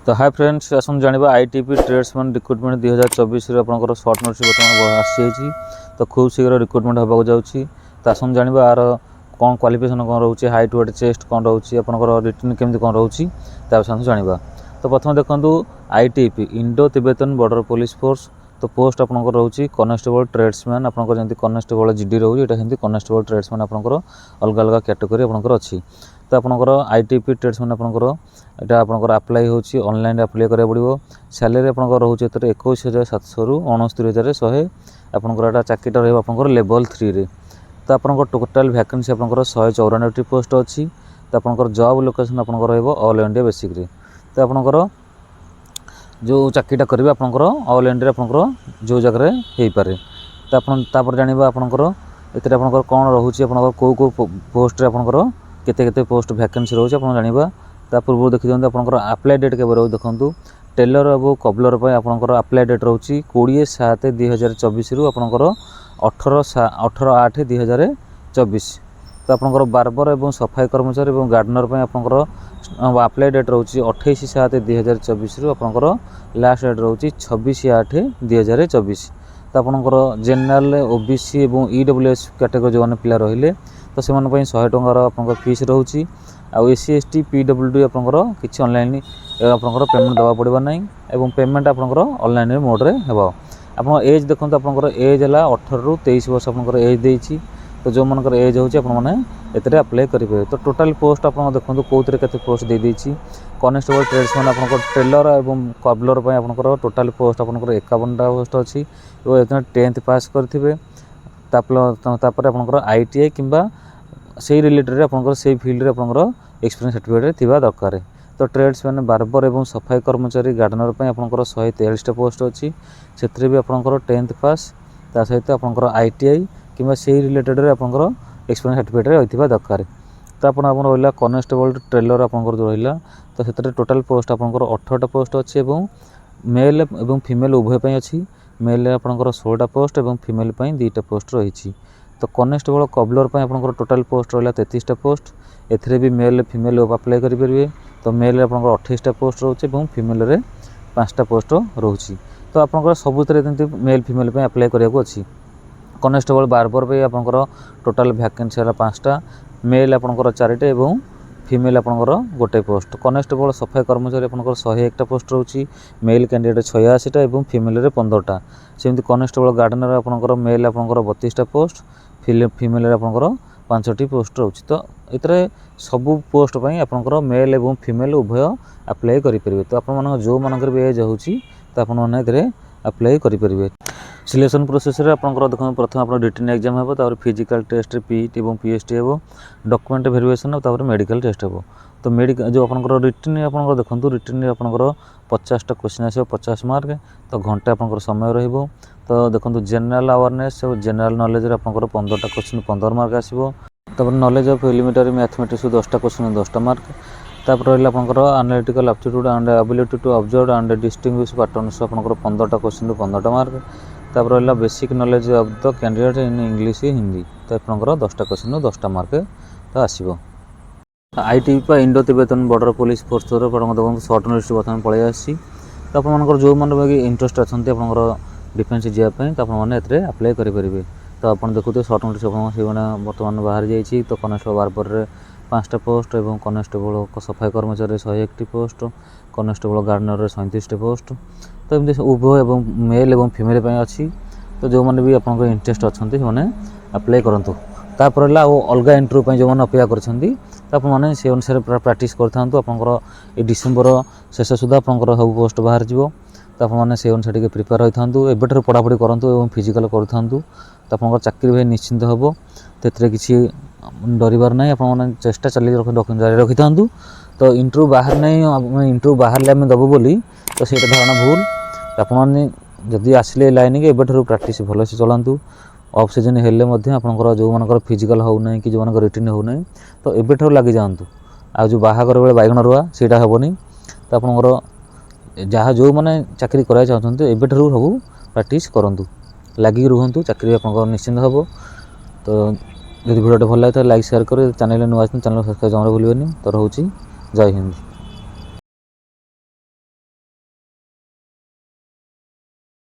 तो hi friends आसन जाना आईटीपी ट्रेड्समैन रिक्रुटमेंट 2024 आप सर्ट नोटिस बर्तमान आसी तो खूब शीघ्र रिक्रुटमेंट होगा जाऊँगी तो आसन जाना यार कौन क्वालिफिकेशन कौन रोचे हाइट वेट चेस्ट कौन रोचे आपंकर रिटर्न केमती कौन रोचे जाना। तो प्रथम देखो ITP Indo Tibetan border police force तो पोस्ट आपंकर रोचे कनेस्टेबल ट्रेड्समैन आपंकर जमी कनेस्टेबल जीडी रोचे ये कनेस्टेबल ट्रेड्समैन आपंकर अलग अलग कैटेगरी आपंकर अच्छी। तो आपंकर आईटीपी ट्रेड्समैन आपंकर यहाँ आपंकर आप्लाई होची ऑनलाइन आप्लाई करा पड़ो। सैलरी आपंकर रोचे 21,700 रु 69,100 आपंकर चाकरीटा रहा आपंकर लेवल 3 रे। तो आपंकर टोटाल वैकेंसी आपंकर 194 पोस्ट अच्छी। तो आपंकर जॉब लोकेशन आपंकर रहिबो ऑल इंडिया बेसिक रे। तो आपंकर जो चाकरीटा करेंगे आपंकर ऑल इंडिया आपंकर जो जगह हो पारे। तो आप जाना आपंकर ये आपंकर कौन रोचे आपंकर कौ कौ पोस्ट आपंकर केते पोस्ट वैकेंसी रोचे आप जाना। ता पूर्व देखी दिखाते आपंकर आप्लाई डेट के देखूँ टेलर और कबलर पर आपंकर आप्लाई डेट रोचे 20/7/2024 रु आपंकर 18/8/2024। तो आपंकर बार्बर और सफाई कर्मचारी और गार्डनर पर आपंकर आप्लाई डेट रोचे 28/7/2024 रु आपंकर लास्ट डेट रोचे 26/8/2024। तो आपंकर जेनराल ओबीसी और ईडब्ल्यूएस कैटेगरी जो पिला रहिले तो से 100 टंकार आपंकर फीस रोचे। आउ एससी एसटी पीडब्ल्यूडी आपंकर किसी ऑनलाइन आपंकर पेमेंट देवा पड़वा ना और पेमेंट आपंकर ऑनलाइन मोड्रे हे। आप एज देखो आपंकर एज है 18 रु 23 वर्ष आपंकर एज देती। तो जो मनकर एज होते अप्लाई करेंगे। तो टोटाल पोस्ट आप देखो कौन के पोस्ट दे देती कनेस्टेबल ट्रेड्समैन आपंकर टेलर और कबलर पर आपंकर टोटाल पोस्ट आपंकर 51टा पोस्ट अच्छी और 10th पास करेंगे। आपंकर आईटीआई किंबा से रिलेटेड आपंकर से फील्ड रे आपंकर एक्सपीरियंस सर्टिफिकेट थिबा दरकार। तो ट्रेड्समैन बार्बर और सफाई कर्मचारी गार्डनर पर आपंकर 143टा पोस्ट अच्छी से भी आपंकर 10th पास ता सहित आपंकर आईटीआई किंबा से रिलेटेड आपंकर एक्सपीरियंस सर्टिफिकेट रही दरकार। तो आप रहा कनेस्टेबल ट्रेलर आपंकर जो रहा तो से टोटाल पोस्ट आपंकर 18टा पोस्ट अच्छी और मेल और फीमेल उभय अच्छी। मेल आपंकर 16टा पोस्ट और फीमेल 2टा पोस्ट रही। तो कनेस्टेबल कबलर पर आपंकर टोटाल पोस्ट रहा 33टा पोस्ट एथरे भी मेल फीमेल अप्लाई करेंगे। तो मेल आपंकर 28टा पोस्ट रोचे और फीमेल रे 5टा पोस्ट रोचे। तो आपंकर सबुत मेल फीमेल अप्लाई करने अच्छी। कनेस्टेबल बार्बर पे आपंकर टोटाल वैकेंसी है 5टा मेल आपंकर 4टा और फीमेल आपंकर 1 पोस्ट। कनेस्टेबल सफाई कर्मचारी आपंकर 101टा पोस्ट रोचे मेल कैंडिडेट 86टा और फीमेल 15टा। सेमती कनेस्टेबल गार्डनर आपंकर मेल आपंकर 32टा पोस्ट फीमेल आपंकर 5टी पोस्ट रोचे। तो ये सबू पोस्ट पर आपंकर मेल और फीमेल उभय अप्लाई करेंगे। तो आप जो मनकर भी एज होची तो आपने अप्लाई करेंगे। सिलेक्शन प्रोसेस रे आपंकर देखो प्रथम आप रिटन एग्जाम हे तापर फिजिकल टेस्ट पीटी और पीएसटी हे डॉक्यूमेंट वेरिफिकेशन तापर मेडिकल टेस्ट हे। तो मेडिकल जो आपंकर रिटन आपंकर देखो रिटन आपंकर 50टा क्वेश्चन आसो 50 मार्क। तो घंटे आपंकर समय रहिबो। तो देखो जनरल अवेयरनेस और जनरल नॉलेज रे आपंकर 15टा क्वेश्चन 15 मार्क आसो। तापर नॉलेज ऑफ एलिमेंटरी मैथमेटिक्स 10टा क्वेश्चन 10टा मार्क। तापर रहा आपंकर analytical aptitude and ability to observe and distinguish patterns आपंकर 15टा क्वेश्चन 15टा मार्क। तापर रहा basic knowledge of the candidate in English Hindi तो आपंकर 10टा क्वेश्चन 10टा मार्क तो आसो। आईटीपी पर Indo Tibetan border police force देखो सर्ट नोटिस बर्तमान पलि आसी। तो आप जो मैंने इंटरेस्ट अच्छा आपंकर डिफेन्स जावाई तो आपने अप्लाई करेंगे। तो आप देखुए सर्ट नोटिस से बर्तमान बाहर जाइए। तो कनेस्टेबल बार्बर 5टा पोस्ट और कनेस्टेबल सफाई कर्मचारी 101टी पोस्ट कनेस्टेबल गार्डनर 37टा पोस्ट। तो एमती उभय और मेल और फीमेल अच्छी। तो जो मैंने भी आप इंटरेस्ट अच्छा से अप्लाई करूँ। तापर अलग इंटरव्यू जो मैंने अपेक्षा कर से अनुसार प्रैक्टिस करूँ। आपंकर ये डिसेम्बर शेष सुधा आपंकर सब पोस्ट बाहर जीव। तो आपने से अनुसार प्रिपेयर होता एबेठू पढ़ापढ़ी करूँ और फिजिकल करूँ। तो आप चाकरी भाई निश्चिंत हम तो किसी डरबार ना आप चेष्टा चली जारी रखी था। तो इंटरव्यू बाहर नहीं इंटरव्यू बाहर आम देवु बोली तो से धारणा भूल। आपने जदि आसिले लाइन के एबेठू प्रैक्टिस भलसे चलातु। ऑफ सीजन हेल्ले आपंकर जो मनकर फिजिकल होना कि जो मनकर रिटर्न होना तो एबेठू लगी जातु। आ जो बाहागर बेले बैगण रुआ सीटा हेनी। तो आपंकर जहाँ जो मैंने चाकरी कराई चाहते एबेठू सब प्रैक्टिस करूँ लगिक रुहतु चाकरी आपंकर निश्चिंत हम। तो यदि वीडियो भल लगे तो लाइक शेयर करें। चैनल नुआ चैनल सब्सक्राइब जमा भूलें। तो रोचे जय हिंद।